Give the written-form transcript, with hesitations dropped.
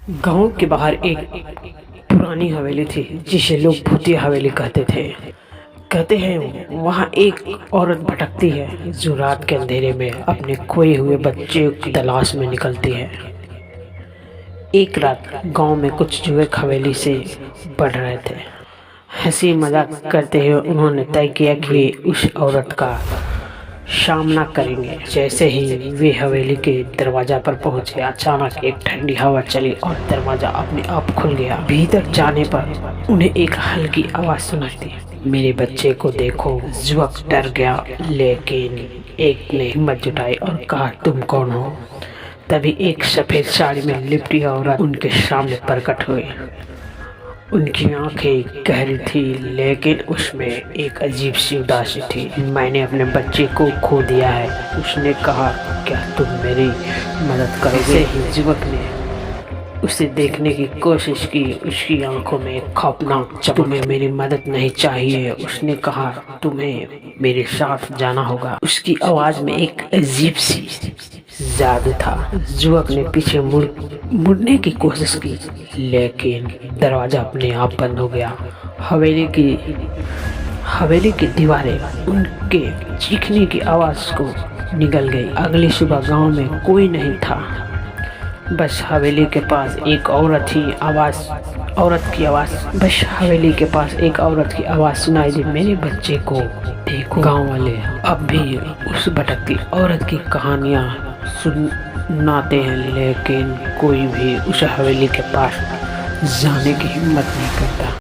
गांव के बाहर एक पुरानी हवेली थी जिसे लोग भूतिया हवेली कहते थे। कहते हैं वहाँ एक औरत भटकती है जो रात के अंधेरे में अपने खोए हुए बच्चे की तलाश में निकलती है। एक रात गांव में कुछ युवक हवेली से बढ़ रहे थे। हंसी मजाक करते हुए उन्होंने तय किया कि उस औरत का सामना करेंगे। जैसे ही वे हवेली के दरवाजा पर पहुंचे, अचानक एक ठंडी हवा चली और दरवाजा अपने आप खुल गया। भीतर जाने पर उन्हें एक हल्की आवाज सुनाई दी, मेरे बच्चे को देखो। युवक डर गया, लेकिन एक ने हिम्मत जुटाई और कहा, तुम कौन हो? तभी एक सफेद साड़ी में लिपटी औरत उनके सामने प्रकट हुई। उनकी आंखें गहरी थी, लेकिन उसमें एक अजीब सी उदासी थी। मैंने अपने बच्चे को खो दिया है, उसने कहा। क्या तुम मेरी मदद करोगे? ही युवक ने उसे देखने की कोशिश की। उसकी आंखों में एक खौफनाक चमक। तुम्हें मेरी मदद नहीं चाहिए, उसने कहा। तुम्हें मेरे साथ जाना होगा। उसकी आवाज में एक अजीब सी जादू था। युवक ने पीछे मुड़ने की कोशिश की, लेकिन दरवाजा अपने आप बंद हो गया। हवेली की दीवारें उनके चीखने की आवाज को निगल गई। अगली सुबह गांव में कोई नहीं था, बस हवेली के पास एक औरत की आवाज सुनाई दी, मेरे बच्चे को देखो। गांव वाले अब भी उस भटकती औरत की कहानियां सुनाते हैं, लेकिन कोई भी उस हवेली के पास जाने की हिम्मत नहीं करता।